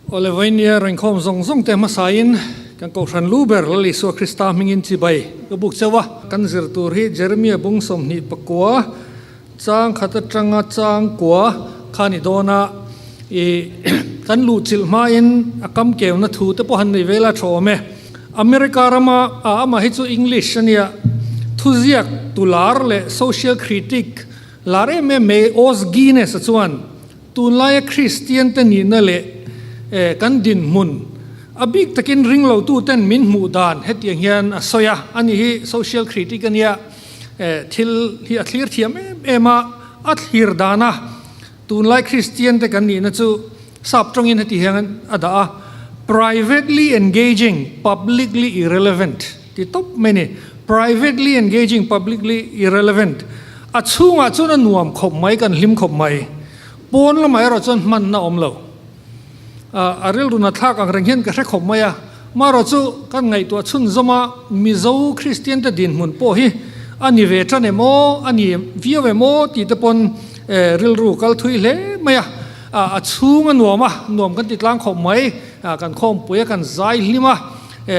Olevania ringkom zong te masain kan ko ran luber lali so Krista mingin chi bai ko buk chawa kan zir tur hi Jeremia bung som ni pakwa chang khata tanga chang kwa khani dona e kan lu chil ma in akam keu na thu te po han nei vela thome America rama ama hi chu English ania thuziak tular le social critic lare me os gine sa chuan tunlai Christian te ni na le kan din mun abik takin ringlo tu ten min mu dan hetiang hian soya ani hi social critic ania thil hi a clear thiam ema athir dana tunlai Christian te kan ni na chu sap tongin heti hian ada privately engaging publicly irrelevant the top many privately engaging publicly irrelevant achunga chuna nuam khop mai kan hlim khop mai pon la mai ro chon man na omlo aril runa thak ang renghen ka khop maya maro chu kan ngai to chun zoma mizo Christian te din mun po hi ani ve tane mo ani viave mo ti te pon ril ru kal thui le maya a chunga nuam kan titlang khop mai kan khom puya kan zai hlima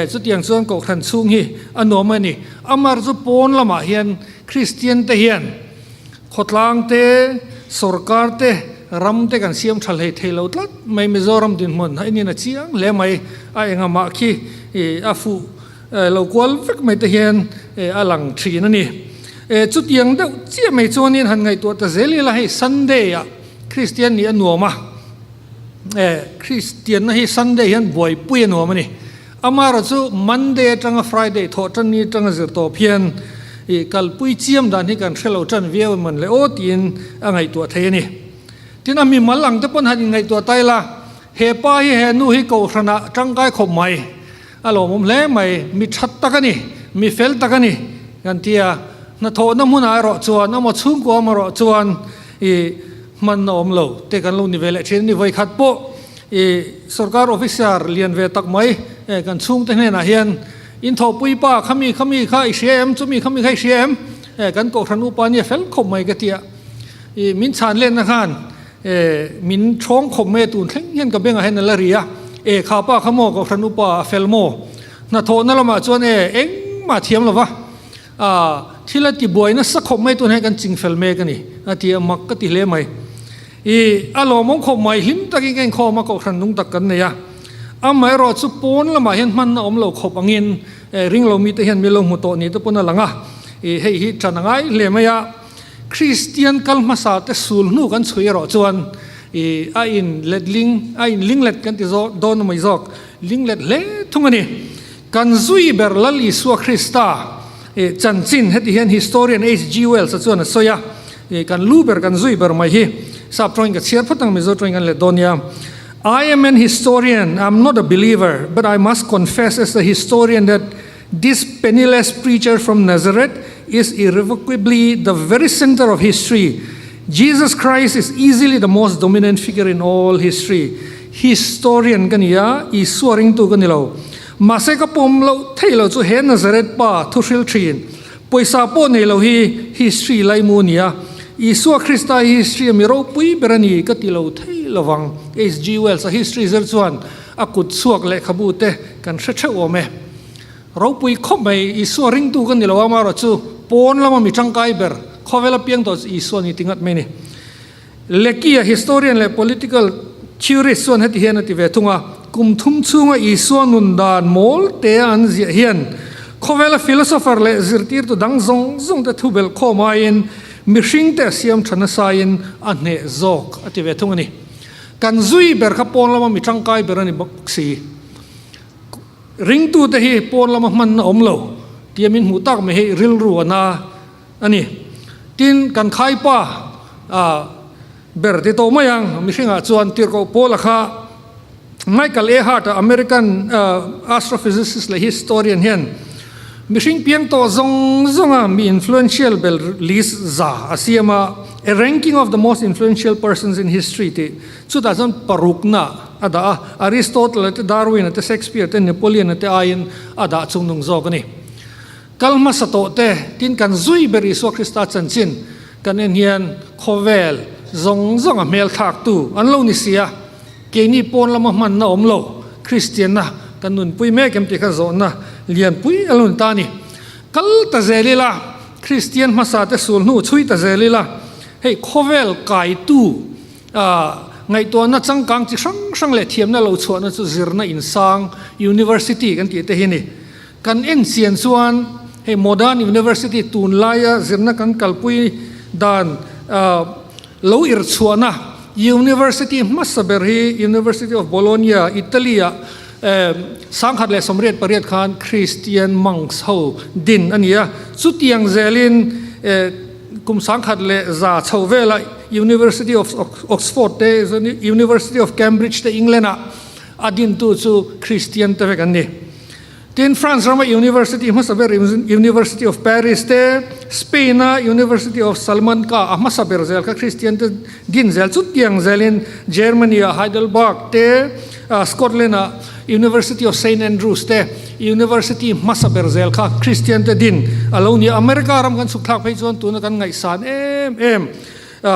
chu tiang chuan ko khan chung hi anom ani amar chu pon lama hian Christian te hian khotlang te sarkar te ram te kan siam thal hei thelo tlat mai mizoram din mon hai ni na chiang le mai a enga ma khi a fu local fek mai te hian alang thri na ni chu tiang de chi mai chonin han ngai to ta zeli la hei Sunday a Christian ni anuama Christian na hi Sunday hian boy pui anuama ni amara chu Monday tanga Friday tho tan ni tanga zir to phian kal pui chiam dan hi kan thelo tan viau man le o tin angai to the ni tin ami malang te pon han ngai to taila he pa hi he nu hi ko hrana tangkai khom mai alo mom le mai mi that takani mi fel takani kan tia na tho na mun ai ro chuan na mo chung ko ma ro chuan man nom lo te kan lo ni vele chen ni voi khat po sarkar officer lian ve tak mai kan chung te na hian in tho pui pa khami kha ICM chumi khami kha ICM kan ko thanu pa ni fel khom mai ka tia min chan len na khan min chong khom me tun thleng hian ka benga hen la ria kha pa khamo ko thanu pa fel mo na tho na lama chuan eng ma thiam lova thila ti boy na sa khom mai tun he kan ching fel me ka ni ati mak ka ti le mai alo mong khom mai him takin ken khoma ko thran nung tak kan ne ya amai ro chu pon lama hian man na om lo khop angin ring lo mi te hian mi lo mu to ni te pon langa hei hi thanangai le maya Christian kalmasa te sul nu kan chui ro chuan a in linglet kan ti zo don mai zok linglet le thungani kan zui ber lali su Krista chanchin heti hian historian H.G. Wells chuan soya kan luber kan zui ber mai hi sap tроing ka chiar phatang mi zo tроing kan le donia I am an historian. I'm not a believer, but I must confess as a historian that this penniless preacher from Nazareth is irrevocably the very center of history. Jesus Christ is easily the most dominant figure in all history. Historian kaniya isuaring tu kanilo. Maseka pomlo thailo chu he Nazareth pa thusil thin. Poisa po nelo hi history lai munia. Isua Krista history miro pui berani katilo lawang H.G. Wells a history zer chuan akut suak le khabute kan thre ome ro pui khom mai isu ring tu kan nilawa ma ro chu pon lama mi tangkai ber khowela piang to isu ni tingat me ni leki a historian le political theorist chuan heti hian ati ve thunga kum thum chunga isu nun dan mol te an zia hian khowela philosopher le zirtir tu dang zong te thubel khoma in mihring te siam thana sain anhe zok ati ve thunga ni kan zui ber kha pon lama mi tangkai ber ani boksi ring tu te hi pon lama man na omlo tiamin mu tak me hi ril ru na ani tin kan khai pa ber te to mayang mi hringa chuan tir ko pola kha Michael A. Hart American astrophysicist le historian hian mi hring piang to zonga mi influential bel list za asiama a ranking of the most influential persons in history te chutazan parukna ada Aristotle te Darwin te Shakespeare te Napoleon te ain ada chungnung zogani kalma sato te tin kan zui beri so Krista chanchin kan en hian khovel zong a mel thak tu anlo ni sia เกนี่ปนละมันนะอมโลคริสเตียนนะกันนุนปุยแม่เก็มติขจรนะเลียนปุยอลุนตานี่กัลตะเซลีละคริสเตียนมาสาเตสูลนูช่วยตะเซลีละเฮ้โคเวลไกตูไงตัวนั้นจังกังจิสังเลเทียมนั่นเราชวนนั่นสุดร์น่ะอินซัง University กันที่เตหินี่กันเอ็นเซียนส่วนเฮ้ Modern University ตูนไลอะจิร์น่ะกันกัลปุยดานเราอิรชวนนะ University มัสเบอร์ฮี University of Bologna อิตาลีสังขัดและสมเร็จประเรียนคานคริสเตียนมังส์เฮาดินอันนี้สุดยังเซลินกุมสังขัดและซาเชาเวล University of Oxford เต University of Cambridge เตอังกฤษอดินตูซูคริสเตียนเตเวกันนี่ที่ฟรานซ์รามา University มัสเบอร์ University of Paris เตสเปน University of Salman ก็มัสเบอร์เซลก็คริสเตียนเตดินเซลสุดยังเซลินเยอรมนี Heidelberg เตสกอตแลนด์ University of St. Andrews เต University มัสเบอร์เซลค่ะคริสเตียนเตดินแล้วนี่อเมริการำกันสุขทักไปจนตัวนั้นกันไงสาน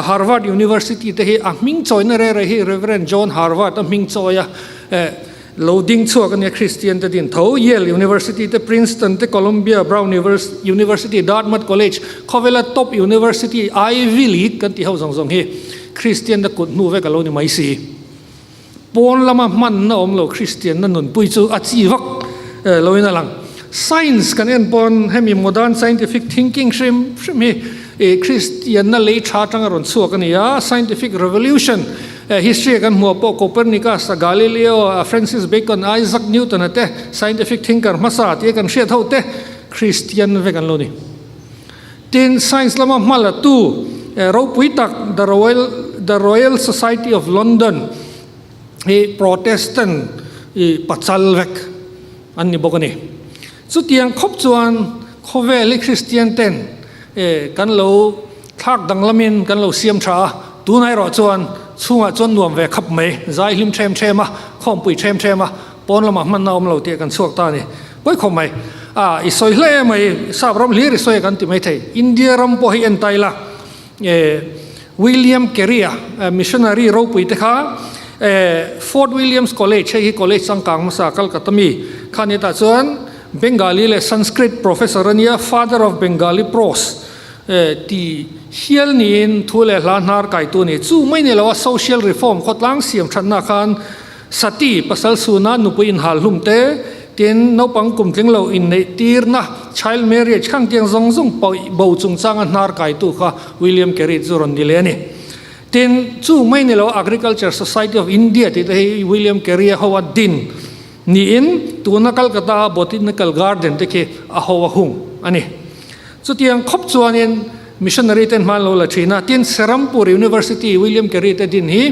Harvard University เตะมิงจอยนั่นเรื่องที่ Reverend John Harvard มิงจอยloading ชัวกันเนี่ยคริสเตียนเตดินเท่า Yale University เต Princeton เต Columbia Brown University Dartmouth College เขาเวลา Top University Ivy League กันที่เขาส่งให้คริสเตียนเตกุดนูเวกันเราเนี่ยไม่สิปนละมันนะอมเราคริสเตียนนั่นนุ่นปุยจูอาชีวะเราเนี่ยหลัง Science กันเองปนให้มี Modern Scientific Thinking ใช่ไหมคริสเตียนนั่นเลยชาจังรอนสัวกันเนี่ย Scientific Revolution history กันหัวปก Copernicus Galileo Francis Bacon Isaac Newton นั่นเต้ Scientific Thinker มาสาที่กันเชื่อเท่าเต้คริสเตียนเวกันเรานี่ทีน Science ละมันละตู้เราปุยตัก The Royal Society of London Protestant ปัจจัลเวกอันนี้บอกกันนี่สุดยังครบจวนเขาเวลิคริสเตียนเต้นกันเราทักดังละมินกันเราเสียมชาตัวไหนรอจวนช่วงจนรวมเวขับไม่ใจหิมเชมข้อมปุยเชมปนละมันนอมเราเตียกันช่วงตานี่ไว้ข้อไม่อิสราเอลไม่ทราบรำเลียอิสราเอลกันที่ไม่ใช่อินเดียรำพอให้เอ็นไตละวิลเลียมแครีมิชชันนารีเราปุยเตค่ะFort Williams College ใช่ college สังกัดมาสักกัลมีข้านี่ตาส่วนเบงกาลีและ Sanskrit professor เนี่ย father of Bengali prose ที่เฮียนี่ทุเรศล้านนาร์ไก่ตัวนี้จู่ไม่เนี่ยเราว่า social reform ขดล้างเสียงชันนาคารสติปัสสาวสุนันนุปอินหาลุมเตเตียนนปังกุมถึงเราอินในตีร์นะ child marriage ข้างเตียงซงบ่าวจุงจางนาร์ไก่ตัวค่ะวิลเลียมแครีจุรนดิเลนี่ทีนจู่ไม่เนี่ยเรา Agriculture Society of India ที่ที่วิลเลียมแครีเขาว่าดินนี่อินตัวนักกัลกตา Botanical Garden ที่คือเขาว่าหุ่งอันนี้สุดยังครบส่วนนี้missionary เต็นมาเราละทีน่ะทีนเซรัมปูร์ University วิลเลียมแครีเต็นดินฮี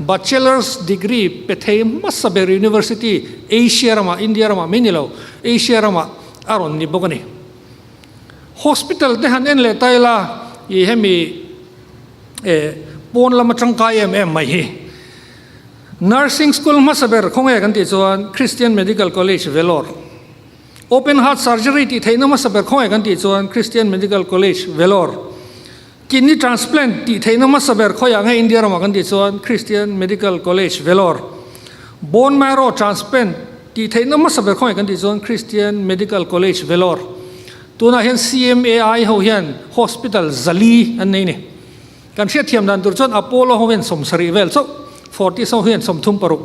Bachelor's Degree เปเทมัสเบอร์ University เอเชียรามาอินเดียรามาไม่เนี่ยเราเอเชียรามาอารอนนี่บอกกันนี่ Hospital ที่หันเอ็นเลตัยละยี่ให้มีปนละมาจังกายไม่ฮี Nursing School มาสเบอร์คงเอกันที่ส่วน Christian Medical College Vellore Open Heart Surgery ที่ไทยน้ำมาสเบอร์คงเอกันที่ส่วน Christian Medical College Vellore Kidney Transplant ที่ไทยน้ำมาสเบอร์คงอย่างให้อินเดียรามากันที่ส่วน Christian Medical College Vellore Bone Marrow Transplant ที่ไทยน้ำมาสเบอร์คงอย่างกันที่ส่วน Christian Medical College Vellore ตัวนั้นเห็น CMAI เขาเห็น Hospital Zali อันนี้นี่การเชื่อเทียมดันตัวจนอโปโลเขาเห็นสมสรีเวลso 40เขาเห็นสมทุมปรุก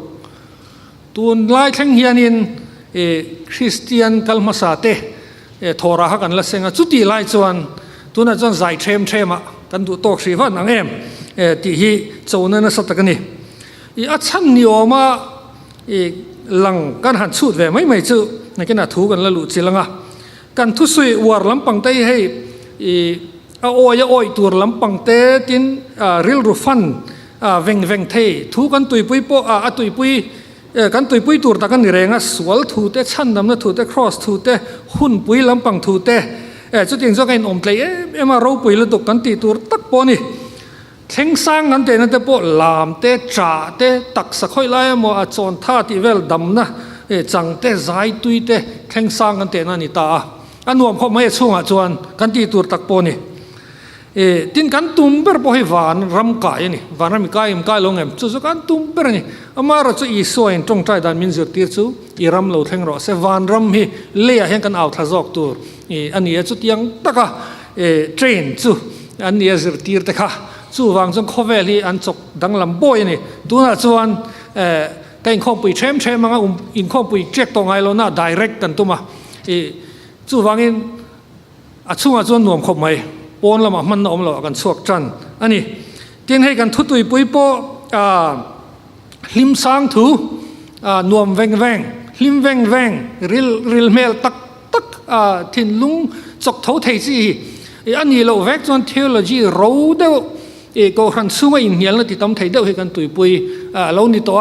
ตัวไล่ทั้งเฮียนินคริสเตียนกัลมาสาเตทอราฮักันละเซงจุดที่ไล่จวนตัวนั้นจนใจเทมกันตัวโตสีฟ้าหนังที่ฮีโจนันสัตกันนี่อัศนิยมาหลังกันหันสุดเวไม่จู่ในขณะถูกันละลุจิลังกันทุสุยวาร์ลำปังเตให้โอ้ยตัวลำปังเตตินริลรูฟันเวงเททุกันตุยปุยโปตุยปุยกันตุยปุยตัวตะกันนี่แรงสวลทูเตชันดำนะทูเตครอสทูเตหุ่นปุยลำปังทูเตจุดยังจะกันอมเตยมาเราปุยละตกกันตีตัวตักปอนี่เท่งสร้างกันเตนั่นเตปอลามเตจ่าเตตักสักค่อยไล่โมอาจอนท่าที่เวลดำนะจังเตใจตุยเตเท่งสร้างกันเตนั่นนี่ตาอันนวมเขาไม่ช่วงอาจวนกันตีตัวตักปอนี่ tin kan tumber po hi van ram kai ni van ram kai long em chu kan tumber ni amara chu I so in tong trai dan min zir tir chu I ram lo thleng ro se van ram hi le a hen kan out thazok tur ani chu tiang taka train chu ani zir tir te kha chu wang jong khovel hi an chok dang lam boy ni tuna chuan kain khom pui them anga in khom pui check to ngai lo na direct kan tuma chu wangin a chunga chuan nuam khop mai pon lama man om lo kan chuak chan ani tin hei kan thutui pui po hlim sang thu nuam veng hlim veng ril mel tak thin lung chok tho thei chi ani lo vek chuan theology ro deuh ko han sunga in hial na ti tam thei deuh he kan tui pui lo ni to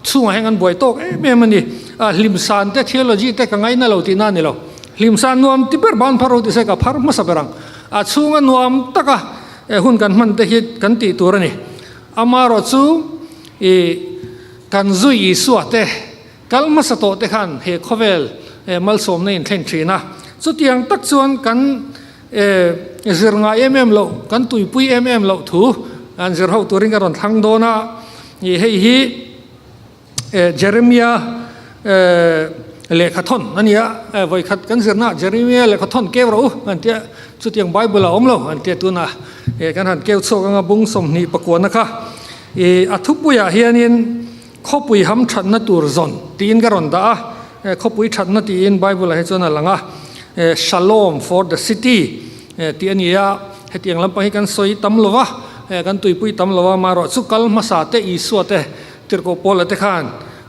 chunga heng an boi tok me mani hlim san te theology te ka ngai na lo ti na ni lo hlim san nuam ti per ban pharo ti se ka phar ma sa berang chunga nuam taka hun kan man te hit kan ti turani amaro chu kan zui suate kalma sa to te khan he khovel mal som nei thleng thina chu tiang tak chuan kan zirnga lo kan tui pui lo thu an zir ho turing karon thang dona hi Jeremiah lekhathon ania voi khat kan zirna Jeremiah lekhathon kevro an tia chu tiang Bible om lo an tia tuna kan han keu chok anga bung som ni pakwana kha athupuya hianin khopui ham thatna tur zon tin garon da khopui thatna ti in Bible he chona langa shalom for the city ti ania hetiang lampai kan soi tamlova kan tuipui tamlova maro chukal masate isuate tirko polate khan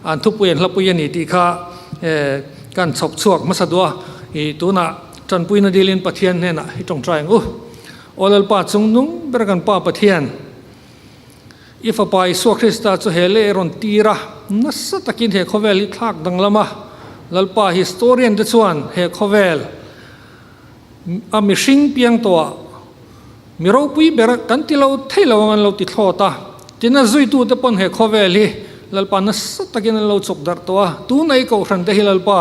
an thupuyen hlapuyen ni ti kha kan chop chuak masadwa tuna chanpuina dilin pathian ne na hitong trying olal pa chungnung berkan pa pathian if a pai so Krista chu hele ron tira nasa takin he khovel hi thak danglama lalpa historian te chuan he khovel a mishing piang to miro pui ber kan tilo thailo an lo ti thlota tina zui tu te pon he khovel hi lalpa nasa takin lo chok dar to tu nei ko hran te hi lalpa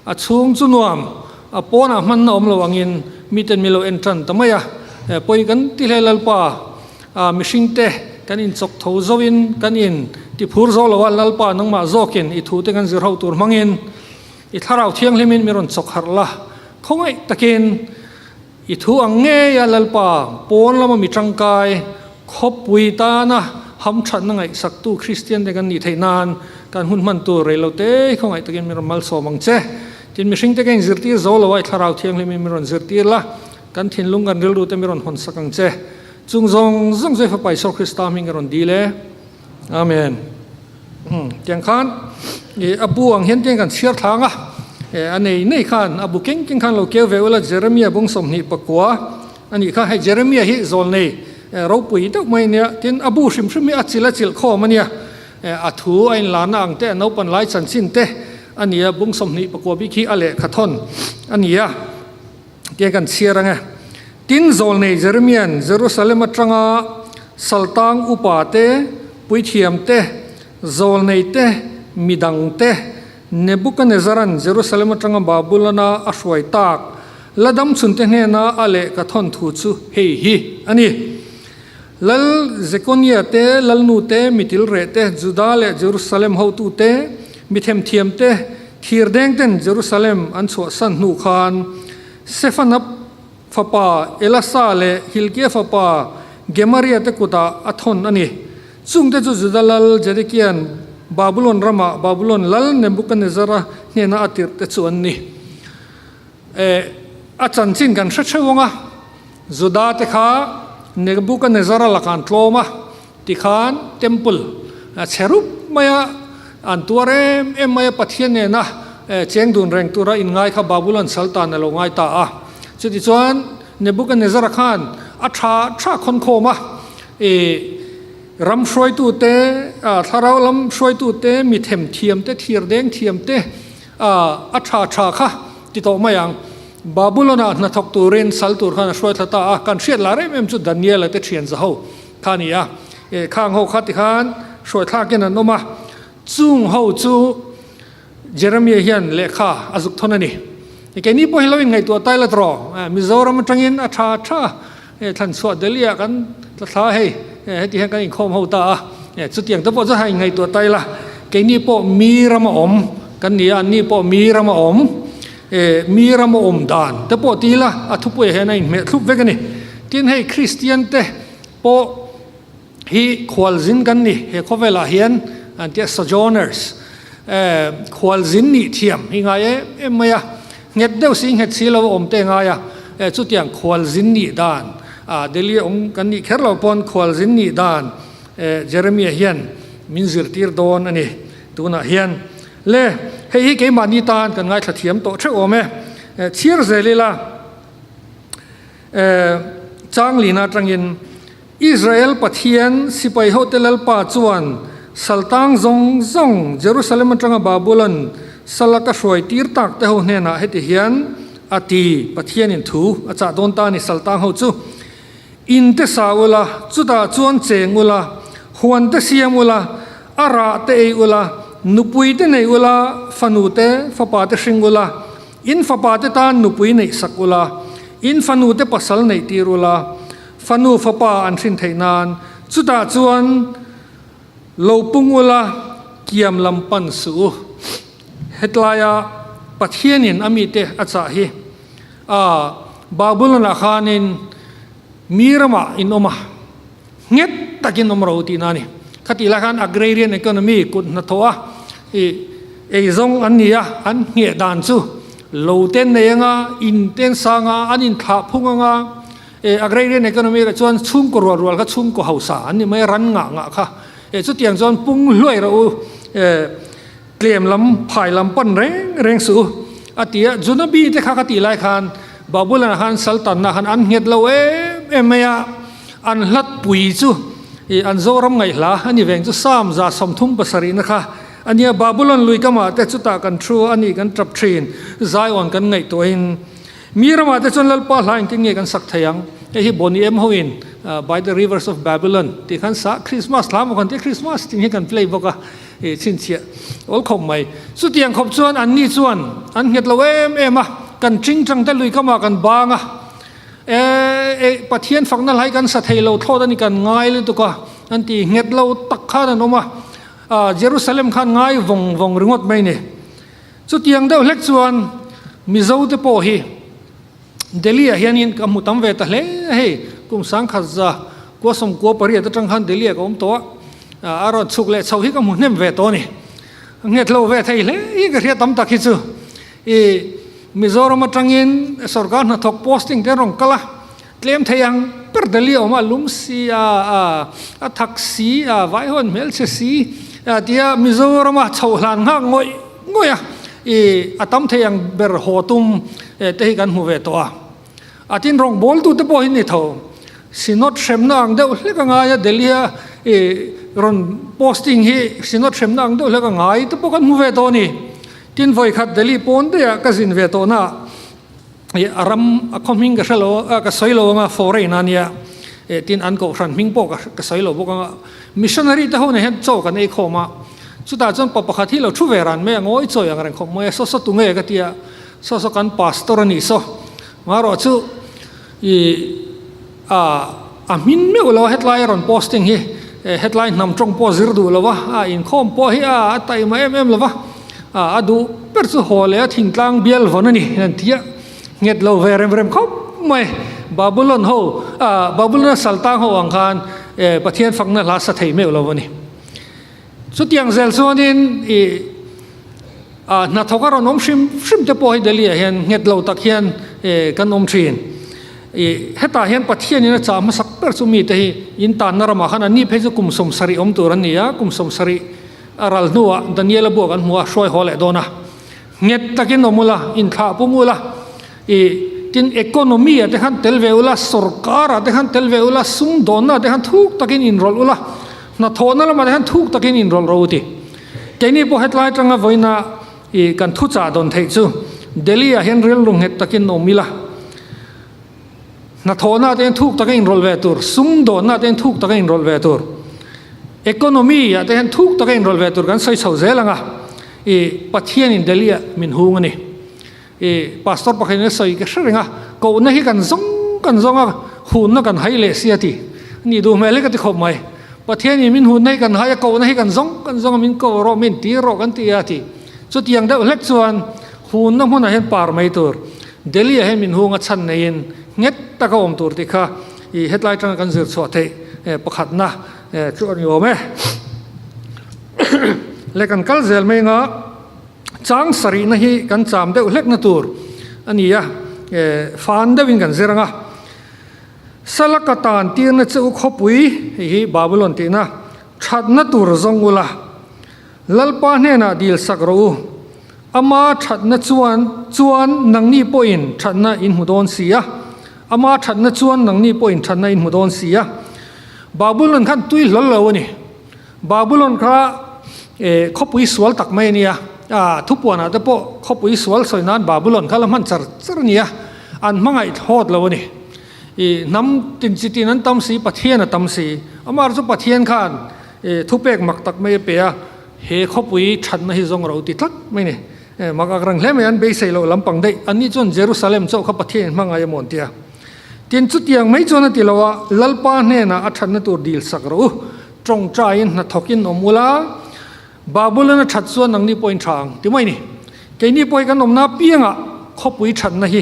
a chung chu nuam a pona man na om lo angin miten milo entran tamaya poi kan ti le lalpa a mishing te kan in chok tho zowin kan in ti phur zo lo wal lalpa nang ma zokin I thu te kan zir ho tur mangin I tharau thiang limin miron chok harla khongai takin I thu ange ya lalpa pon lama mi tangkai khop pui ta na ham than na ngai sak tu Christian de kan ni theinan kan hun man tu re lo te khongai takin miron mal so mang che tin mishing te kan zirti zo lo wai tharau thiang limin miron zirti la kan thin lung kan ril ru te miron hon sakang che chung zong zoi fa pai so Krista ming ron dile amen tiang khan abu ang hian tiang kan siar thanga anei nei khan abu king khan lo keu veula Jeremiah bung som ni pakwa ani kha hai Jeremiah hi zol nei ro pui tok mai ne tin abu shim mi achila chil kho mania athu ain lana ang te no pan lai chan sin te ania bung som ni pakwa bi khi ale khathon ania te kan siaranga tin zol nei Jeremiah Jerusalem atanga saltang upate puithiam te zol nei te midang te Nebuchadnezzar Jerusalem atanga Babylona ashwai tak ladam chunte hne na ale kathon thu chu hi ani lal Zekonia te lalnu te mitil re te Judah le Jerusalem ho tu te mithem thiam te khirdeng ten Jerusalem an chho san nu khan Sephanap fapa Elasa le Hilkia fapa Gemaria te kuta athon ani chungte chu Judalal Zedekian Babylon rama Babylon lal Nebuchadnezzar hne na atir te chu anni achan chin kan hrawanga Judah te kha Nebuchadnezzar lakan tloma ti khan temple cherup maya antuare maya pathian ne na chengdun reng tura in ngai kha Babylon sultan lo ngai ta chuti chuan Nebuchadnezzar khan tha khon khoma ram shroi tu te tharau lam shroi tu te mi them thiam te thir deng thiam te tha kha ti to mayang Babylon na thok tu ren sal tur khan shroi thata kan hriat la re mem chu Daniel te thian za ho khania khang ho khati khan shroi tha ken an oma chung ho chu Jeremiah hian lekha azuk thonani ke ni po helawin ngai tu tai la tro Mizoram tangin tha ท่านสวดเดลียกันท้าให้ที่ให้กันอีกข้อมหัวตาจุดอย่างตัวพอจะให้ไงตัวไตละแกนี่พอมีรำอมกันนี่อันนี้พอมีรำอมมีรำอมดานแต่พอตีละทุกอย่างให้เมื่อทุกเวกันนี่ที่ให้คริสเตียนเตะพอฮีขวัญจินกันนี่เฮข้อเวลาเฮียนอันที่ sojourners ขวัญจินนี่เทียมยังไงไม่อะเงียบเดียวสิ่งเหตุสิ่งเราอมเตงไงอะจุดอย่างขวัญจินนี่ดานเดลีอมกันนี่แค่เราปนขวัญจินนี่ดานเจเรมีเฮียนมินซิร์ตีร์โดนอันนี้ตัวน่ะเฮียนเล่ให้เกี่ยมันนี่ตานกันไงถ้าเทียมโตเชื่อโอเมเชียร์เซลีล่าจางลีนาจังยินอิสราเอลปะเทียนสิไปโฮเทลป่าจวนสัลตังซงเยรูซาเล็มจังบาบูลอนสลักช่วยตีร์ตักเตโฮเนน่ะให้ที่เฮียนอตีปะเทียนอินทูอาจารย์โดนตานี่สัลตังเขาจูอินเตสาอุลาจุดาจวนเจงอุลาฮวนเตเซียมุลาอาราเตเออุลานุปุยเตเนอุลาฟนูเตฟปาเตชิงอุลาอินฟปาเตตานุปุยเนสักอุลาอินฟนูเตปัสสลเนตีรุลาฟนูฟปาอันสินไทนานจุดาจวนโลปุงอุลาเกียมลำปันสูเฮตลายาปะเทียนินอมิเตอาจาฮีบาบุลนาคานินมีรมาอินอมาเงียตะกินอมเราตีนานี่ขัดอีละกัน agrarian economy กุนนัทวะซงอันนี้อันเงียดานซูโลเตนเนียงอินเตนสางอันอินทับพุงagrarian economy ก็ชวนชุ่มกรัวๆก็ชุ่มกว่าหาสารนี่ไม่รันงะค่ะสุดอย่างชวนปุ้งรวยเราเกลียมลำพายลำปั้นแรงสูอติยจุนบีที่ข้าขัดอีละกันบาบุลนาคันสัลตันนาคันอันเงียดเราไม่อันลัดปุยจูอันโซรำไงล่ะอันนี้เวงจะซ้ำจะสมทุมภาษารีนะคะอันนี้บาบุลอนลุยก็มาแต่จุดตากันทรูอันนี้กันจับทรีนใจอ่อนกันไงตัวเองมีรมาแต่จนลัลปาหลายกันเงี้ยกันสักทยังไอ้ที่บนเอ็มฮวิน by the rivers of Babylon ที่ขันสักคริสต์มาสลามกันที่คริสต์มาสที่นี่กันเพลย์บอกว่าชินเชียโอ้คงไม่สุดยังขบชวนอันนี้ชวนอันเห็ดละมากันจริงจังแต่ลุยก็มากันบางปะเทียนฝังนั่นไหลกันสัตย์เราโทษอันนี้กันง่ายเลยตัวก็อันที่เงียดเราตักข้านั่นออกมาเยรูซาเล็มขันง่ายวงรึงดไม่เนี่ยสุดยังเดียวเล็กส่วนมิโซเตโปฮีเดลียเฮียนินกับมุตัมเวตเล่เฮ้กุมสังขัดจ้ากัวสมกัวปริยัติจังขันเดลียกับผมตัวอารมณ์สุกเล่ชาวฮิกับมุนเนมเวตัวนี่เงียดเราเวทเฮ้เล่อีกเรียตำตักฮิจูมิโซรามจังยินสอร์การนัทอกโพสติ้งเดรองกละเคลมทยังเปิดเดลีออกมาลุมซีทักซีไวฮอนเมลเชซีที่มิโซรามชาวหลานง่างงอยตั้มทยังเบอร์โฮตุมเตะกันหัวตัวทินรองบอลตัวเตปอหินนี่เท่าสินอตเชมนังเดียวเล็กง่ายเดลีรอนโพสติ้งฮีสินอตเชมนังเดียวเล็กง่ายเตปอกันหัวตัวนี่ทินไฟขัดเดลีปอนเดียก็สินเวตัวน่ะอารมณ์คอมมิงก็สโลก็สอยโลงอ่ะฟอร์เรนันเนี่ยทินอันก็รันมิงปอกก็สอยโลบอกว่ามิชชันนารีที่เขาเนี่ยโจกันเอโคมาสุดท้ายจนปปขัดที่เราช่วยรันไม่งอยโจอย่างไรของไม่สตุงเอก็ที่สกันพาสตอร์นี่soมารอชูมินไม่รู้เราเฮดไลน์รอนโพสติ้งฮีเฮดไลน์นำตรงโพสต์ดูแล้ววะอินคอมโพฮีไต่มาแล้ววะดูเปิดสุโขเลยทิ้งกลางเบียลวันนี้นั่นที่เงียดเราเวรเวรเขาไม่บาบูลอนเขาบาบูลอนสัลตังเขาอังคารประเทศฝั่งนั้นลาสเทย์ไม่เราวันนี้สุดยังเซลส่วนนี้นัทการน้องชิมจะพอให้เดลีเห็นเงียดเราตักเห็นกันน้องชินเหตุเห็นประเทศนี้นะจะมาสักเปิดสุมีแต่ยินตานนรมาขันนี้เพจกุมสมสริอมตัวนี้กุมสมสริอารัลนัวดันเยลบวกันหัวช่วยหัวเล่โดนะเงียดตะกินนมุลาอินทาปุมุลาทินเอคโนมีอะเดขันเทลเวอุลาสุรการอะเดขันเทลเวอุลาซุ่มโดนอะเดขันทุกตะกินอินโรลอุลานัทโอนละมาเดขันทุกตะกินอินโรลเราติแค่นี้พอเหตุไล่จังไว้นะกันทุจาดอนเทจูเดลีอะเห็นเรื่องลุงเหตุตะกินนมิลานัทโอน่าเดขันทุกตะกินอินโรลเวตูร์ซุ่มโดนอะเดขันทุกตะกินอินโรลเวตูร์เอคโนมีอะเดขันทุกตะกินอินโรลเวตูร์กันใส่เสาเซลังอะปัจเจียนินเดลีอะมินฮูงนี่พาสตอร์ปักเนสใส่ก็เชื่อไงก็นั่นคือกันซงอ่ะ หุ่นนักกันให้เลเสียทีนี่ดูแม่เล็กก็ที่ขบไหมประเทศนี้มินหุ่นในกันให้เก่าในกันซงมินเก่ารอมินตีรอกันตีอาทีจุดยังเด็กเล็กส่วนหุ่นน้ำหุ่นเห็นปาร์ไม่ตัวเดลี่ให้มินหุ่นชันในยินเง็ดตะกอมตัวที่ข้าอีเฮดไลท์จังกันสืบสวดเทประคัดนะจุดนี้โอไหมเล็กกันกัลเซลไม่งะจังสรีนะฮีกันจามเด็กเล็กนัตัวอันนี้ฟันเดวินกันเซรังะสลักตานตีนจะอุคบุยฮีบาบิลอนตีนะชัดนัตัวจงอุละลัลปาเนน่ะดีลสักรูอามาชัดนัจวนนังนี่ปอยน์ชัดนัอินหุดอนเสียอามาชัดนัจวนนังนี่ปอยน์ชัดนัอินหุดอนเสียบาบิลอนขันตุยหล่อเลวนี่บาบิลอนข้าขบุยสวลตักไม่เนี่ยทุกปวนะแต่พอขบุยสวลสวยนั้นบาบิลอนข้าละมันจรเนี่ยอันมังไอทอดเลวนี่น้ำตินจิตินั้นตั้มสีปะเทียนตั้มสีอามารุปะเทียนขันทุเปกมักตักไม่เปียเฮขบุยชัดนะฮิจงเราติดลักไม่เนี่ยมักกรังเล่มยันเบสเซโลลำปังได้อันนี้จนเยรูซาเล็มเจ้าขปะเทียนมังไอมอนเตียเตียนจุดยังไม่จนติลาวะลัลปาเนน่ะอัชันนตัวดีลสักรูตรงใจนัทกินอมูลาบาบุลนชัดส่วนนังนี่ปอยทางที่ไม่นี่แกนี่ปอยกันอมนาเปียงอ่ะขบุยชัดนะฮิ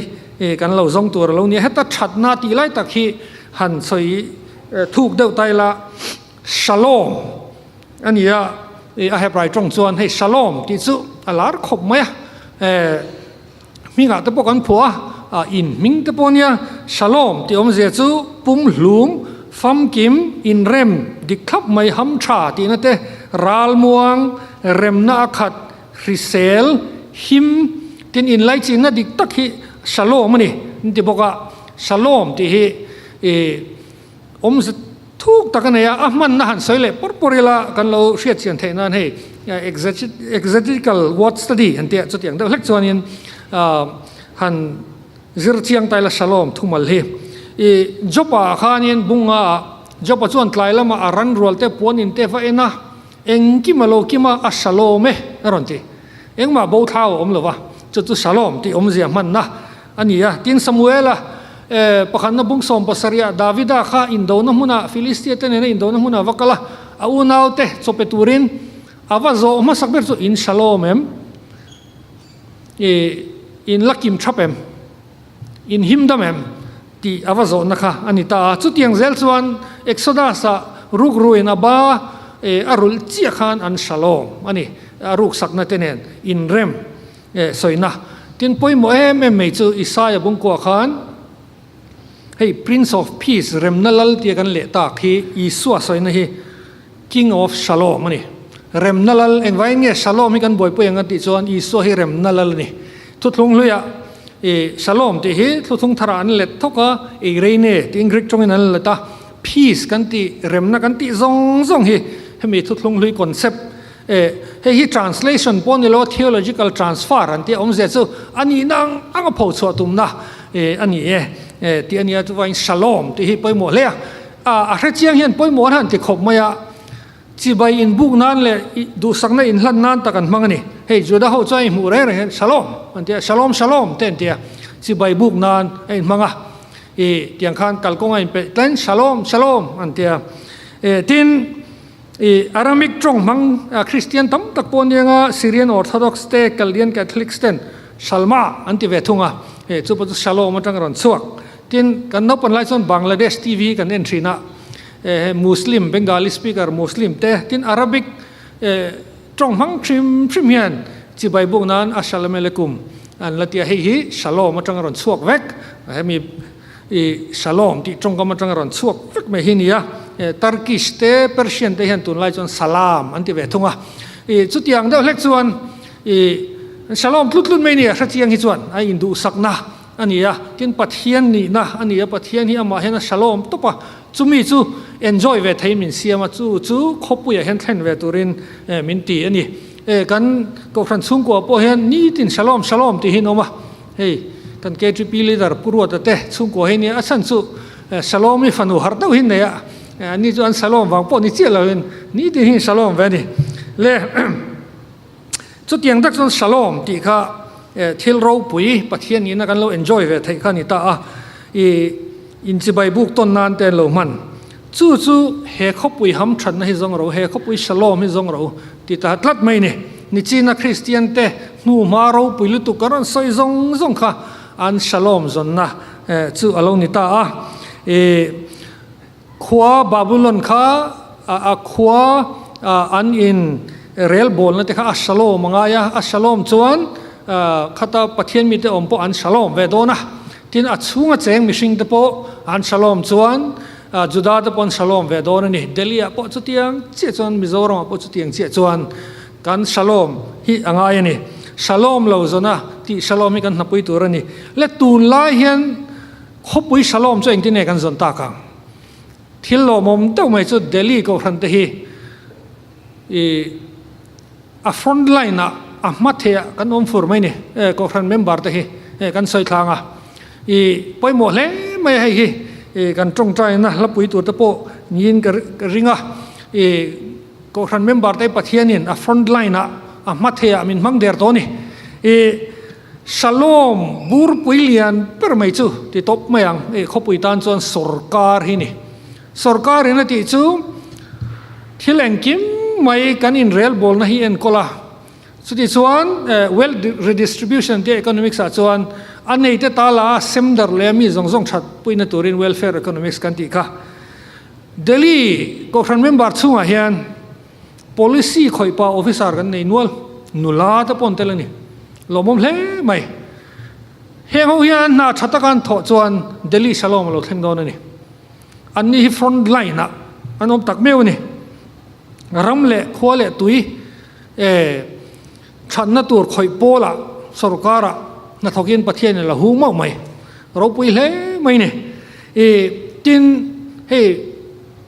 กันเราจงตัวเราเนี่ยให้ตัดชัดนาตีไล่ตะคีหันใส่ถูกเดาไตละชาโลมอันนี้อาเฮบไรตรงส่วนให้ชาโลมที่สุดอะไรขบไหมมีงาตะปกันผัวอินมิงตะปนเนี่ยชาโลมที่อมเสียจูปุ่มหลุมฟัมกิมอินเรมดิคับไม่ห้ำชาที่นั่นเตรัลมวงเรมนาขัดริเซลหิมที่อินไลจีน่ะดิตักฮิชาโลมนี่ที่บอกว่าชาโลมที่อมทุกตะกันเนี่ยมันน่าหันสวยเลยปรละกันเราเชื่อเชียนเทนั่นให้ exegetical word study อันเดียจุดอย่างเดียวเล็กส่วนนี้หันจิรเชียงไตละชาโลมทุกมัลเลยจบอ่ะข้านี้บุงอ่ะจบส่วนไกลละมาอารันรัวเตปวนินเตฟ้าเอ็นะเอ็งกิมาโลกิมาอัชาโลมนั่นรันทีเอ็งมาบูท้าวอมเลยวะจุดชาโลมที่อมเสียมันนะอันนี้ที่ซามูเอลประคันนบุงสมปัสริยาดาวิดาข้าอินโดนมุนาฟิลิสเตียเตเนอินโดนมุนาวักละอาวนาวเตโซเปตูรินอาวาโซมาสักเบิร์ตอินชาโลมอินลักิมชับอินฮิมดัมที่อาวาโซนะคะอันนี้ตาจุดยังเซลส่วนเอ็กโซดัสรุกรุยนาบาอารุลเจียขันอันชาโลมอันนี้อารุกสักนัตเตเนนอินเรมสวยนะที่นปอยโมไม่จูอิสายบุงกัวขันให้ Prince of Peace เรมนัลลที่กันเละตาคีอิสวาสวยนะฮี King of Shalom นี่เรมนัลลเองไว้เนี่ย Shalom มีกันบ่อยไปอย่างนั้นที่ส่วนอิสวาฮีเรมนัลลนี่ทุกลงเลยอะShalom ที่ฮีทุกทงทารันเล็ดทุกก็เรเน่ที่อังกฤษตรงนั้นเลยตา Peace กันที่เรมนักันที่ซงฮีให้มีทุกลงเลยคอนเซปต์ให้ฮี translation ปนนี่แล้ว theological transfer อันที่อมเสียสู้อันนี้นั่งอังกฤษสวดตุมนะอันนี้ที่อันนี้ตัวว่าชาโลมที่ไปหมดเลยอะไรเชียงเห็นไปหมดหันที่ขบมาจีบอินบุกนั้นเลยดูสักในอินหลันนั้นตะกันมังนี่เฮ้ยจุดเขาใจมูเร่เห็นชาโลมอันที่ชาโลมเต็มที่จีบบุกนั้นเห็นมังที่ยังขันกัลกงไอ้เป็นชาโลมอันที่ที่อารามิกตรงมังคริสเตียนตั้มตะปนยังซีเรียนออร์โธดอกซ์เตกัลเดียนแคทอลิกสเตนชัลมาอันที่เวทุงจุดปัจจุชาโลมมันจังรันสวกที่กันนับเป็นไลฟ์ส่วนบังลาเดชทีวีกันเอ็นทรีนะมุสลิมเบงกาลีสปีกเกอร์มุสลิมแต่ที่อาราบิกตรงมังชิมเฮียนจีบบุกนั้นอัสสลามุอะลัยกุมอันละที่ให้ชาโลมมันจังรันสวกเวกให้มีชาโลมที่ตรงก็มันจังรันสวกเวกไม่เห็นเนี่ยตุรกีสเตเปอร์เซียนเตเห็นตุนไลฟ์ส่วนสลามอันที่เวทุงจุดอย่างเดียวเล็กส่วนชาโลมทุกๆไม่เนี่ยสักอย่างที่ส่วนไอ้อินดูสักนะอันนี้ที่ปัทเทียนนี่นะอันนี้ปัทเทียนนี่อามาเห็นชาโลมตุ๊บะจุมีจู enjoy เวทให้มินเสียมาจูขบปุยเห็นแทนเวตุรินมินตีอันนี้กันก็ฟันซุ่มกว่าพอเห็นนี่ตินชาโลมที่เห็นออกมาเฮ้ยกันเกจิปีลีดาร์ปรวดแต่ซุ่มกว่าเห็นเนี่ยอันสู้ชาโลมไม่ฟันหัวหาร์ดเอาเห็นเนี่ยอันนี้จวนชาโลมวางปนนี่เจ้าเราเห็นนี่ที่เห็นชาโลมเวนี่เลยจุดอย่างดักจนชาโลมที่ข้าที่เราปุยปัทเทียนนี้นะกันเรา enjoy เวทให้ข้านี่ตา อินจิใบบุกต้นนานเตนโลมันจู่เฮขบุยหำฉันให้จงเราเฮขบุยฉลองให้จงเราติดตาตลัดไม่เนี่ยนิจีนักคริสเตียนเตนูมาเราปุยลุตุกันใส่จงค่ะอันฉลองจนนะจู่อารมณ์นิตาขวาบาบิลอนค่ะขวาอันอินเรลบอลนั่นเองค่ะอัชโลมงายะอัชโลมจวนข้าตาปะเทียนมีแต่อมปออันฉลองเวโดนะที่อัดสูงเจงมิชิงตะปออันฉลองจวนจุดาตะปอนฉลองเวโดนะนี่เดลียปอจุดยังเจียจวนมิโซรามปอจุดยังเจียจวนกันฉลองฮิอ่างายนี่ฉลองเราจนะที่ฉลองมีกันนับปุยตัวนี่และตูนไล่เห็นขบปุยฉลองจวนที่เนี่ยกันจนตากังที่เรามองเต้าไม่จุดเดลีก็พันเตฮีฟรอนต์ไลน์นะมัดเฮียกันอมฟูร์ไม่เนี่ยก็พันเมมเบอร์เตฮีกันใส่ทางไปหมดเลยไม่ให้กันจงใจนะรับปุ๋ยตัวตะโปยินกระริงก็คันเมมเบอร์ได้ปะเทียนินฟรอนต์ไลน์นะมัดเฮียมินมังเดียร์ตัวนี่ฉลองบูร์ปุ๋ยเลียนเปิดไม่จู่ที่ท็อปไม่ยังเขาปุ๋ยตานส่วนสุรการที่นี่สุรการนี่นะที่จู่ที่แหล่งกิมไม่กันอินเรียลบอลนะฮีเอ็นโคลาสุดที่ส่วน well redistribution ที่ economics ส่วนอันนี้ที่ตาลาเซมดาร์เลมีจงชัดปุยนตัวริน welfare economics กันที่ค่ะเดลีก็คันเมมเบอร์ช่วงเฮียน policy คอยป้า officer กันในนุลาตะปนเตลนี่ลมเล่ไม่เฮียเฮียนน่าชัดกันถอดส่วนเดลีฉลองเราเท่งโดนนี่อันนี้ front line นะอันนั้นตักเมวนี่รำเละขวาเละตุยฉันน่ะตัวคอยโปละสรุการะนักทกินประเทศนี่ละหูมากไหมเราปุยเล่ไม่เนี่ยจินเฮ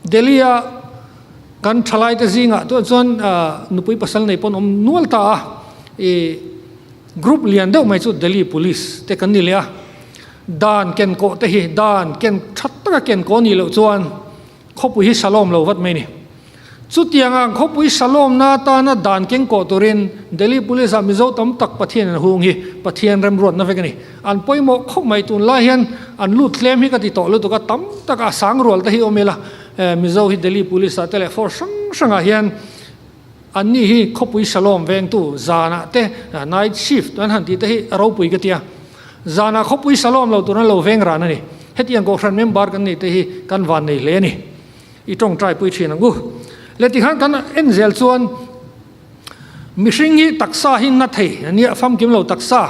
เดลียกันทลายแต่สิ่งอ่ะตัวส่วนนุปุยภาษาในปนอมนวลตากรุ๊ปเลียนเดาไม่สุดเดลี police แต่กันนี่เลยด่านเกณฑ์โกแต่เฮด่านเกณฑ์ชัดตะเกณฑ์โกนี่เราส่วนเขาปุยฉลองเราวัดไม่เนี่ยสุดยังอ่ะเขาปุยฉลองนาตานาด่านเกณฑ์โกตัวเรนเดลี police มิโซตั้มตักประเทศนั้นหงฮีประเทศเริ่มรวดนะเฟกันนี่อันปุยโมเขาไม่ตุนไล่เห็นอันลุดเล่มฮีก็ติดต่อลุดก็ตั้มตักสังรวดแต่ฮีโอเมล่ามิโซฮีเดลี police แต่ละ force สังเฮียนอันนี้ฮีเขาปุยฉลองเวงตู้จานะเตะ night shift อันหันที่เตะฮีเราปุยกันเตียจานะเขาปุยฉลองเราตัวนั้นเราเวงร้านนี่เฮ็ดยังก็ครันเมมเบอร์กันนี่เตะฮีกันวันนี่เลยนี่อีตรงใจปุยเชียนังกูและที่ข้างกันเอ็นเซลส่วนมิชิงฮีตักษาหินนัทเฮอันนี้ฟังกิมเราตักษา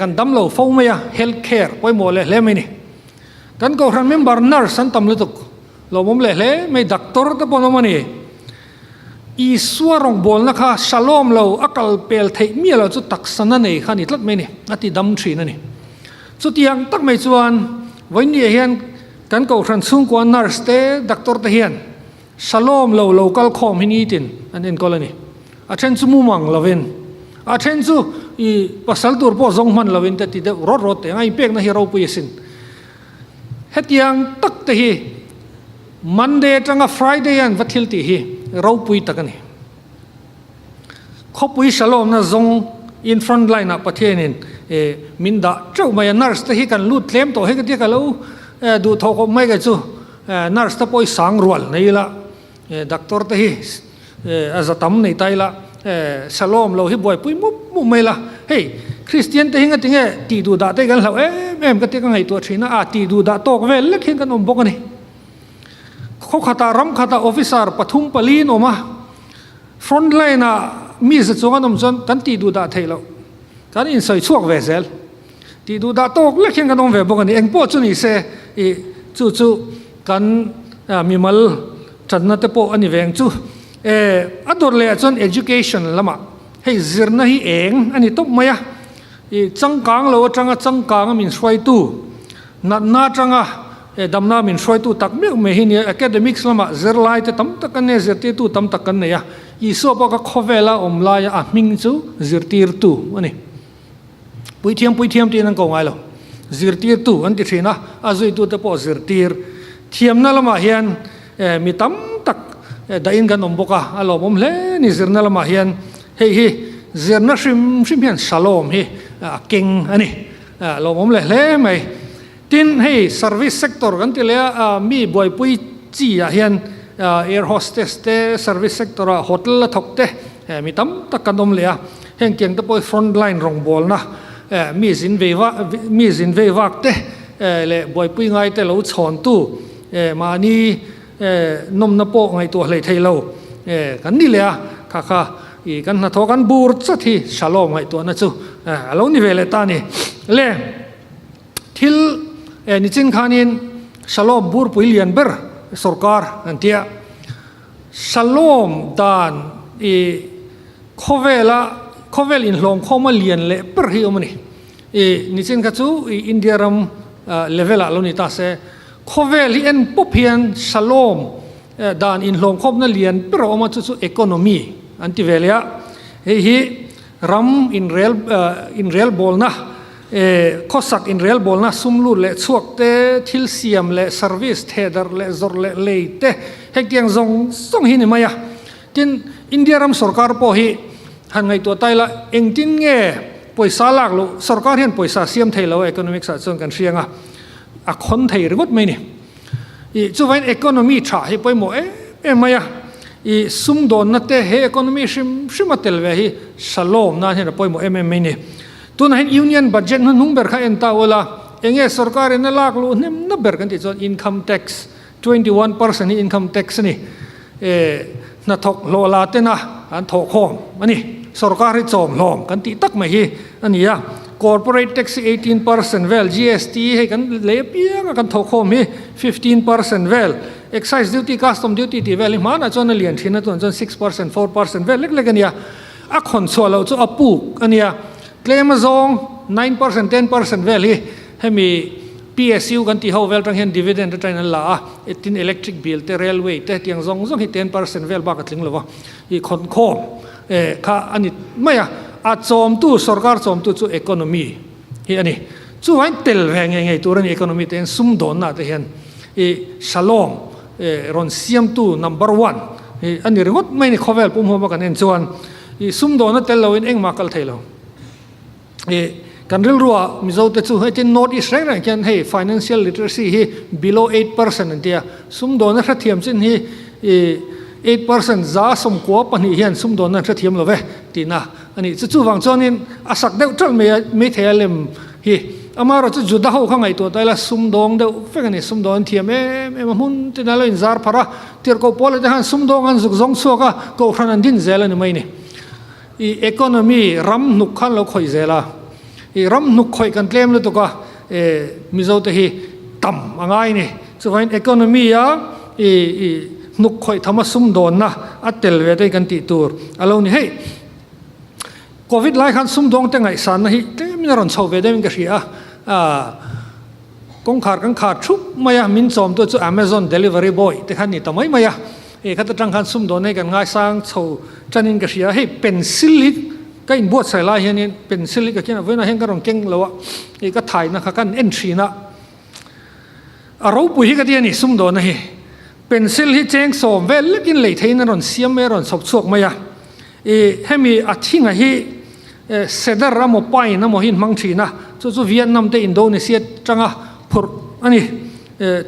กันดำเราฟ้องไหมอะเฮลท์แคร์ไปหมดเลยไม่นี่กันก็ครันเมมเบอร์นัร์สันตำลุตุกเราบ่มเลยไม่ดักตอร์ตะปนมันนี่อีสวรองบอลนะคะฉลองเราอักลเปลเทมีเราจุดตักษณะนี่ขันนี่ตัดไม่นี่อติดำชีนั่นนี่สุดยังตักไม่ชวนวันนี้เห็นกันก็ครันซุ่งกวนนัร์สเตดักตอร์ตะเห็นฉลองเราโลกัลคอมฮินีตินอันนี้ก็เลยนี่อาเชนซูมุมังลาวินอาเชนซูอีภาษาตัวพ่อจงมันลาวินแต่ติดรถแต่ไงเปียกนะเฮเราปุยสินเฮ็ดยังตักตะฮีมันเดย์จังกับฟรายเดย์อันวัดทิลตีฮีเราปุยตะกันนี่เขาปุยฉลองนะจงอินฟรอนต์ไลน์นะประเทศนี้มินดาเจ้าไม่นาร์สตะฮีกันลูดเล่มตัวให้กันที่กันแล้วดูทอกไม่กันจู่นาร์สตะปุยสังรวลนี่ละดักตอร์ตะฮีอาจจะทำในไทยละฉลองเราให้บ่อยปุยมุไม่ละเฮ้ยคริสเตียนตะฮีกันที่ไงตีดูดาเตกันแล้วแม่มกันที่กันไงตัวชีนะตีดูดาตอกเวลเล็กเห็นกันอมบกันนี่เขาขัดรำขัดออฟฟิเซอร์ปฐุมปลีนออกมาฟรอนต์ไลน์น่ะมีสัจจงกันอมจนกันตีดูดาเทแล้วกันอินใส่ช่วงเวเซลตีดูดาโตกเล็กเห็นกันอมเวบกันนี่เองพอจุนี่เสจู่กันมีมัลจันนัตโปอันนี้เวงจู่อัดดอร์เลยจน education ละมาให้ซิร์นะฮีเองอันนี้ตบไหมอ่ะจังกังเราจังกังมินช่วยตู้น่าจังอ่ะดำน้ำมินช่วยตู้ตักไม่เห็นเนี่ย academics ละมาเซอร์ไลท์ตั้มตักกันเนี่ยเซอร์ตีตู้ตั้มตักกันเนี่ยอีส่วนพวกเขาเวลาอมลายมิงจู่เซอร์ตีร์ตู้อันนี้ปุยเทียมที่นั่นก็ง่ายแล้วเซอร์ตีร์ตู้อันที่เช่นนะอาจุยตู้ตะโพเซอร์ตีร์เทียมนั่นละมาเห็นมีตั้มตักได้ยินกันอมพวกอ่ะเราผมเลยนี่เซอร์นั่นละมาเห็นเฮ้ยเซอร์น่ะชิมเห็นฉลองเฮ้เก่งอันนี้เราผมเลยไม่ท ทินให้ service sector กันที่เลยมีบ่อยปุยจีเฮียนair hostess เต service sector hotel ละทกเตมีตั้มตะกันดมเลยเห็นเกียงตะปอย front line รองบอลนะมีสินเววักเตเลยบ่อยปุยไงแต่เราชอนตู้มานี่นมนโปไงตัวเลยไทยเรากันนี่เลยค่ะอีกันนะทอกันบูร์สักทีฉลองไงตัวนั่นจู่เรานี่เวลาตานี่เล่ทิลนิจินขานินฉลองบูร์ปุยเลียนเบอร์สุรการอันเดียฉลองดานข้อเวลอินลงข้อมาเลียนเล่เบอร์ฮิโอมันนี่นิจินกัจูอินเดียรัมเลเวลเรานี่ตาเสข้อเวลเอ็นปุ๊บเพียนฉลองดานอินลงข้อมาเลียนเบอร์ออกมาจู่อีโคโนมีอันที่เวลาฮีรัมอินเรียลบอลนะข้อสักอินเรียลบอลนะซุ่มลูเล่ชวกเตทิลเซียมเล่เซอร์วิสเทเดอร์เล่จอร์เล่เล่เตเฮกยังส่งหินมา呀ทินอินเดียรัมสุรการพอฮีหันไงตัวไตละเองทินเง่ป่วยซาลักลุสุรการเห็นป่วยซาเซียมไทยแล้วอีโคโนมิกส์ส่วนกันเชียงคนไทยรึกดไหมนี่จู่วันอีโคโนมีช้าให้ป่วยหมดมา呀ซุ่มโดนนั่นเตะเฮอีโคโนมีชิมมาเตลเวฮีฉลองนั่นเห็นป่วยหมดไม่นี่ตัวนั้นยูเนียนบัดเจ็ตนั้นนุ่งเบิร์กเอ็นตาวละเองสุรการเอ็นลากลูเนี่ยนับเบิร์กันที่ส่วน income tax 21% นี่ income tax นี่นัทกโลลาเตนะอันทกห้องอันนี้สุรการที่จอมล้อมกันที่ตักไม่ฮีอันนี้corporate tax 18% well GST ให้กันเลี้ยปีกันทกห้องมี 15% well excise duty custom duty ที่ well มันอาจจะนั่นเลียนที่นั่นตัวจน 6% 4% well เล็กๆกันเนี่ยคนส่วนเราจะปูกอันนี้เคลมซอง 9% 10% well ให้มี PSU กันที่เขา well ตั้งเห็น dividend ตั้งนั้นละติน electric bill แต่ railway แต่ที่ยังซองให้ 10% well บ้างกันถึงหรือวะอีคนโค้งค่ะอันนี้ไม่อาจโจมตู้สุรการโจมตู้จู่ economy อันนี้จู่วันเตลแหงไงตัวนี้ economy แต่ซุ่มโดนนะแต่เห็นฉลองรอนเสียมตู้ number 1อันนี้เรื่องไม่ในข้อเวลปุ่มหัวกันเองส่วนซุ่มโดนนั่นเตลเราเองมาคัลเทลเรากันเรื่องรัวมิโซเตจู่ให้ที่ North East เรื่องกันให้ financial literacy ให้ below 8% นั่นเดียซุ่มโดนนั่นถ้าเทียมสิ้นให้ 8% จ้าสมกว่าปนิเฮียนซุ่มโดนนั่นถ้าเทียมเราเว้ตีน่ะอันนี้จู่ฟังจอนี่อาศักเดียวจังไม่เทเลมฮีอามาเราจะจุดดาวข้างไงตัวแต่ละซุ่มโดนเดียวเฟกันนี่ซุ่มโดนเทียมมันหุ่นที่นั่นเราอินซาร์พาระที่เราโพลจะหันซุ่มโดนกันสุกซงสัวก็ก็ขนาดดินเซลนี่ไม่นี่อีโคโนมีรัมนุกขันเราคอยเซล่ารัมนุกคอยกันเคลมเลยตัวก็มิโซเตฮีต่ำอะไรนี่ส่วนอีโคโนมีนุกคอยทำมาซุ่มโดนนะอัตเตลเวได้กันติตัวอะไรนี่ให้โควิดไล่ขันซุ่มโดนแต่ไงสันนะฮิแต่ไม่นรอนชาวเวได้มันก็เสียกงขาดชุบมายามินจอมตัวจู่ Amazon Delivery Boy แต่ขันนี่ทำไมมายาขัดจังขันซุ่มโดนให้กันง่ายสร้างชาวจันนินก็เสียให้เป็นซิลิกก็อินบวชใส่ลายเฮียนี่เป็นซิลิกก็แค่นั้นเว้นให้กันรองเก่งแล้ววะก็ถ่ายนะครับกันเอ็นทรีนะเราปุยก็เดียนี่ซุ่มโดนนะฮิเป็นซิลิกเจงสมเวลกินเลยที่นั่นรอนเสียไม่รอนสบสวกมายาให้มีอาทิตย์ไงฮิเสด็จรำมไปนะมหินมังชีนะจู่เวียดนามแต่อินโดนีเซียจังพูดอันนี้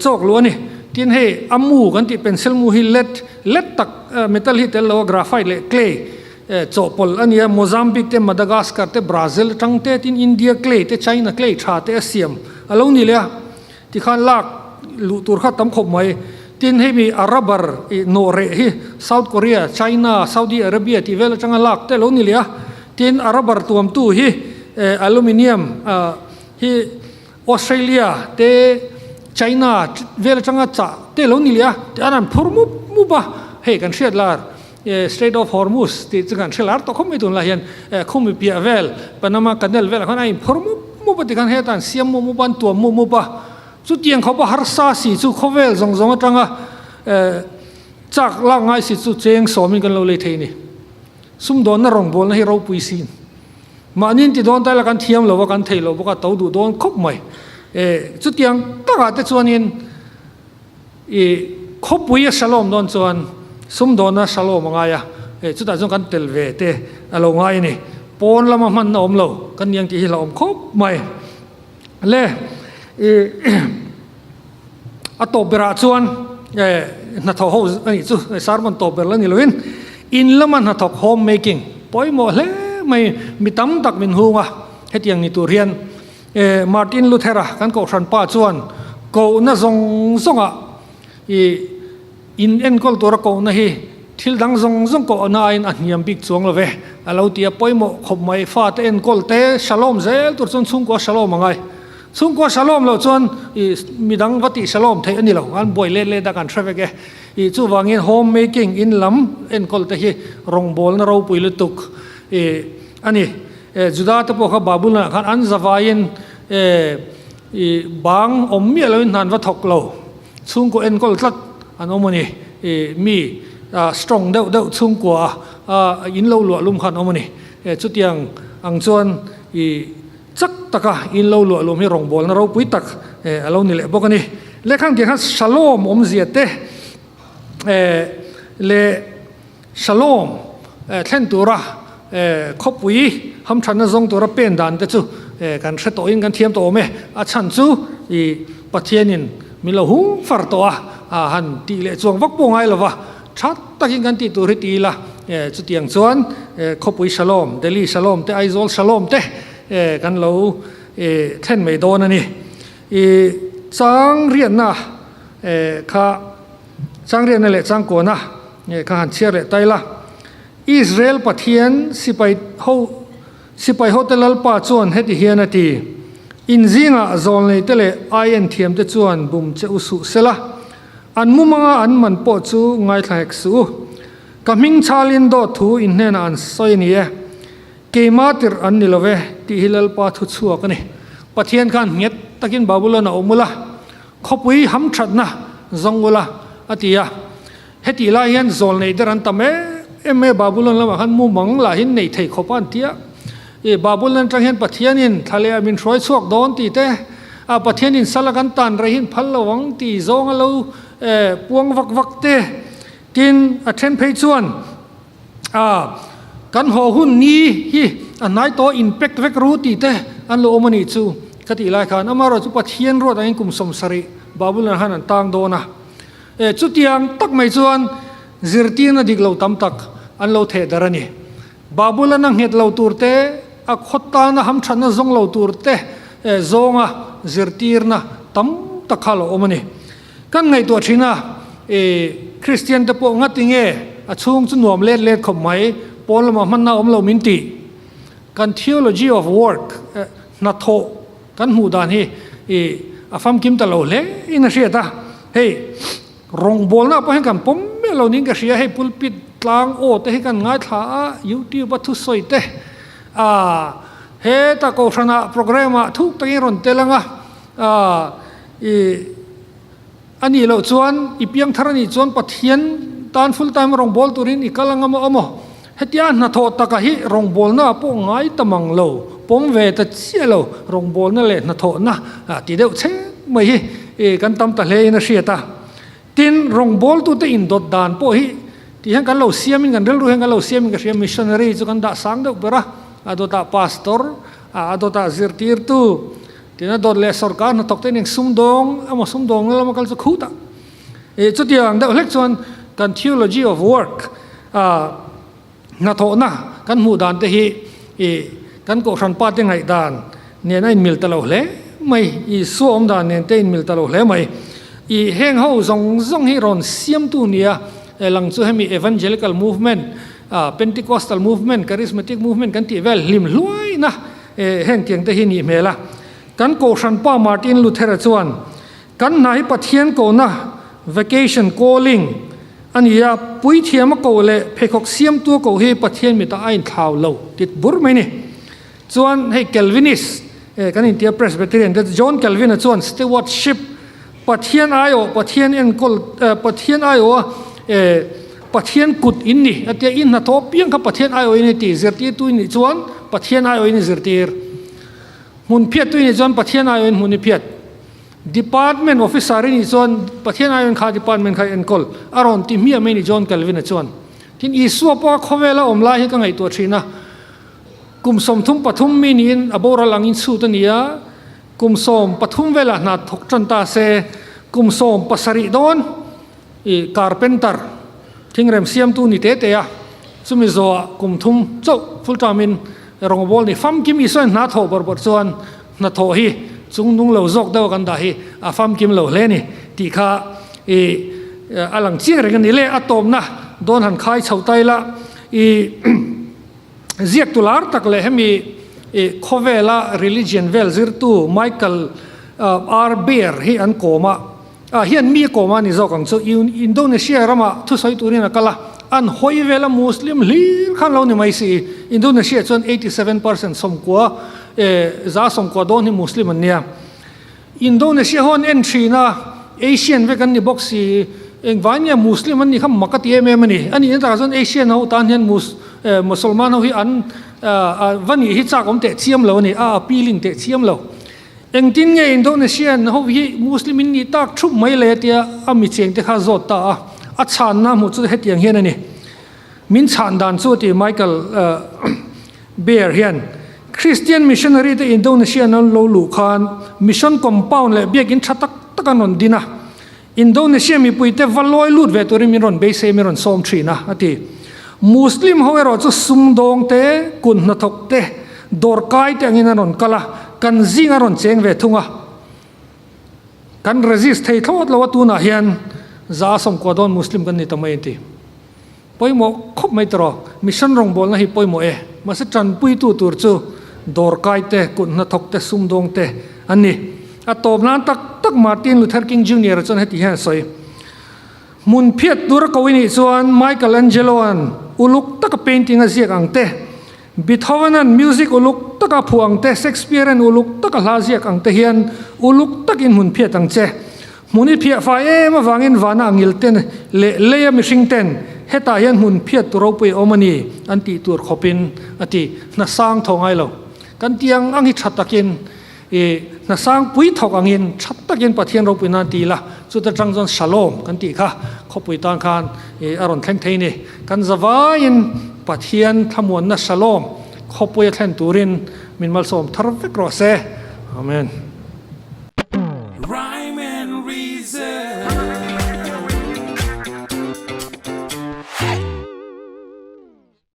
โจกล้วนนี่ที่ให้อามูกันที่เป็นเซลมูฮิเล็ดตักเมทัลฮิตเตลโลกราไฟเล่เคลโจปอลอันนี้โมซัมบิกเตมาดากัสการ์เตบราซิลจังเตที่อินเดียเคลเตไชน่าเคลชาเตเซียมอะไรนี่เลยที่ขันลากลุตุรขัดตั้มขบไว้ที่ให้มีอาหรับบาร์โนเรฮีเซาท์เกาหลีไชน่าซาอุดิอาระเบียที่เวลจังลากเตแล้วนี่เลยที่อาหรับบาร์ตัวมตู้ฮีอลูมิเนียมฮีออสเตรเลียเตไชน่าเวลจังจ่าเตแล้วนี่เลยที่อันนั้นพอร์มุบะเฮกันเชียดลาร์Strait of Hormuz ที่จังเชียดลาร์ต้องคงไม่ตุนละเห็นคงไม่เปียเวลปานามาคันเดลเวลคนไหนพอร์มุบะที่กันเฮตันเสียมมุบันตัวมุบะสุดยังเขาบอกฮาร์ซาสิสุเขาเวลจงจังจากล่างไงสิสุเจงสอมิกันเราเลยเทนี่ซุ่มโดนน่ารองบอลให้เราปุยซีนมานี่ที่โดนแต่ละกันเทียมเราว่ากันเทเราบอกว่าตัวดูโดนคบใหม่สุดยังตั้งแต่ส่วนนี้คบปุยฉลองโดนส่วนซุ่มโดนนะฉลองมังไงสุดท้ายส่วนกันเตลเวเตเราไงนี่ปนละมันอมเรากันยังที่เราอมคบใหม่เล่ a to bera chuan na tho ho ani chu sarmon to ber la ni loin in laman na thok home making poimo hle mai mitam tak min hunga hetiang ni tur hian Martin Luther kan ko san pa chuan ko na zong zonga in en kol tora ko na hi thil dang zong ko na in aniam big chuang lo ve alo tia poimo khop mai fa te en kol te shalom zel tur chun chung ko shalom angai chung ko shalom lo chuan midang vati shalom thei ani lo an boi le da kan traveke chu wangin home making in lam en kol te hi rong bol na ro pui lutuk ani juda te po kha babul na khan an zawain bang ommi lo nan wa thok lo chung ko en kol tlat an omoni mi strong deuh chung ko in lo lo lum khan omoni chu tiang ang chuan chắc taka in lo lo lom hi rong bol na ro pui tak alo ni le bokani le khang ti kha shalom ziate le shalom thlen tura khopui ham thana zong tura pen dan te chu kan thre to in kan thiam to me a chan chu pathianin milo hu far to han ti le chuang vak pongai lova that takin kan ti tur ti la chu tiang chuan khopui shalom deli shalom te aizol shalom te kan lo then mai don ani chang rian na kha chang rian le chang ko na kha han chiar le taila Israel pathian sipai hotelal pa chuan heti hian ati inzinga zol nei tele ain thiam te chuan bum che usu sela an mumanga an man po chu ngai thlak su kaming chalin do thu in hena an soi ni kematir an nilove ti hilal pa thu chuak ani pathian khan nget takin babulana omula khopui ham thatna zongula atia heti la hian zol nei deran tame eme babulon lama han mu mang la hin nei thei khopan tia babulon tang hian pathianin thale amin roi chuak don ti te pathianin salakan tan rehin phallawang ti zong alo puang vak te tin a then phei chuan kan ho hun ni hi anai to impact vek ru ti te an lo omani chu kati lai khan amaro chu pathian ro dang kum som sari babulon han an tang dona chu tiang tak mai chuan zirtina diglo tam tak an lo the darani babulon ang het lo turte a khotta na ham thana zong lo turte zonga zirtirna tam takhalo omani kan ngai to thina Christian te po ngatinge a chung chu nuam let khom mai polma manna omlo minti kan theology of work na tho kan hu dan hi afam kim ta lo le in a hriata hey rong bol na pa hen kan pom me lo ning ka hria hey pulpit tlang o te hi kan ngai tha YouTube thu soi te he ta ko thana programa thuk ta ron telanga ani lo chuan ipiang tharani chuan pathian tan full time rong bol turin ikalanga mo hetia na tho taka hi rong bol na po ngai tamang lo pom ve ta chielo rong bol na le na tho na ti deuh che mai hi kan tam ta hle na hriata tin rong bol tu te in dot dan po hi ti han kan lo siamin kan rel ru han kan lo siamin ka hriam missionary chu kan da sang deuh bera adota pastor adota zirtir tu tina dot le sarkar na tok te ning sumdong la ma kal chu khuta chu tiang da hlek chuan kan theology of work na tho na kan mu dan te hi kan ko ran pa te ngai dan ne na in mil ta lo hle mai som dan ne te in mil ta lo hle mai heng ho zong hi ron siam tu nia lang chu hemi evangelical movement Pentecostal movement charismatic movement kan ti vel lim luai na heng tiang te hi ni mela kan ko ran pa Martin Luther chuan kan nai pathian ko na vacation calling ania pui thiam ko le phekok siam tu ko hi pathian mi ta ain thau lo tit bur mai ni chuan hei Calvinist kan in tia Presbyterian that John Calvin chuan stewardship pathian ayo pathian en kol pathian ayo pathian kut in ni atia in na to piang ka pathian ayo in ti zirti tu ni chuan pathian ayo in zirtir mun phiat tu ni chuan pathian ayo in mun phiat department officer ni chuan pathian ayon kha department kha enkol aron ti mi ameni John Calvin chuan tin isu pa khowela omla hi ka ngai to thina kum som thum pathum mi nin abora langin su ta nia กุมโสมปฐุมเวลานาทกจันตาเซกุมโสมปัสริโดนการ์เพนเตอร์ทิ้งเรมเซียมตูนิเตเตียสมิโซกุมทุมโจฟุลตามินรองบอลนี่ฟัมกิมอีส่วนนาโถบอร์ส่วนนาโถฮีจุงนุงเหลาจกเดากันได้ฮีฟัมกิมเหลาเลนี่ตีข้าอลังเชียงเรื่องนี้เลยอะตอมนะโดนหันคายเฉาไตละเจียกตุลาร์ตักเลยให้มีโคเวล่า religion เวลซิร์ตูไมเคิลอาร์เบียร์ฮีอันโกมาฮีอันมีโกมานี่จกังซูอินโดนีเซียรามาทุสอยตุรินักละอันหอยเวลามุสลิมลีขันเราเนี่ยไม่สิอินโดนีเซียจน 87% สมกว่าจะสมกว่าโดนที่มุสลิมเนี่ยอินโดนีเซียฮอนเอนทรีนะเอเชียนเวกันนี่บอกสิเองวันเนี่ยมุสลิมมันนี่เขามักตีเอเมมันนี่อันนี้อันตรายจนเอเชียนเขาตานเห็นมุสลิมเขาที่อันวันนี้ฮิตจากผมเตะเชียมเราเนี่ยปีลิงเตะเชียมเราเองจริงไงอินโดนีเซียเขาที่มุสลิมนี่ตักชุบไม่เลยเดียมีเชียงเตะข้าจดตาอัจฉรินะมุดจุดเหตุอย่างเฮียนนี่มินชันดันสุดที่ไมเคิลเบียร์เฮียนคริสเตียนมิชชันนารีที่อินโดนีเซียนั้นโลลูคานมิชชั่นคอมเพลเลยเบียกินชัดตักนนดินะอินโดนีเซียมีปุยเตวัลลอยลูดเวตุริมิรอนเบสเซมิรอนสอมทรีนะอติมุสลิมเขาเอรอจะสุมดงเตกุนนัทกเตดอร์กายเตงินรอนกะละกันซิงรอนเจงเวทุงะกัน resist ให้ทอดละวัตุนะเฮียนจะสมกว่าโดนมุสลิมกันนี่ทำไมตีปอยโมคบไม่ตรอมิชชั่นรองบอลนะฮิปอยโมมาสัจจันปุยตูตูร์จูดอร์กายเตกุนนัทกเตสุมดงเตอันนี้อัตโตบนั้นตักมาร์ตินลูเทอร์คิงจูเนียร์จนให้ที่เห็นสวยมุนเพียรดูรักวินิจส่วนไมเคิลแองเจโลอันอุลุกตักเพนติงอาเซียกังเตบิทโฮเวนอันมิวสิกอุลุกตักพวงเตเซ็กซ์เปียร์อันอุลุกตักลาเซียกังเตเฮียนอุลุกตักอินมุนเพียรตังเจมุนเพียรไฟมาฟังอินวานางิลเตนเลียมิชิงเตนเฮตายันมุนเพียรตัวเราไปโอมานีอันตีตัวขบินอันตีนัสร้างทองไอโลกันเตียงอังหิชัดตะกินนักสร้างปุยถกอังอินชัดตะกินปะเทียนเราปุยนาตีละสุดท้ายจังจนชโลมกันตีค่ะเขาปุยตานคานอารอนแทงเทนี่กันจะว่าอินปะเทียนทำวนนัชโลมเขาปุยแทนตูรินมินมัลสมทารเวกรอเซอาเมน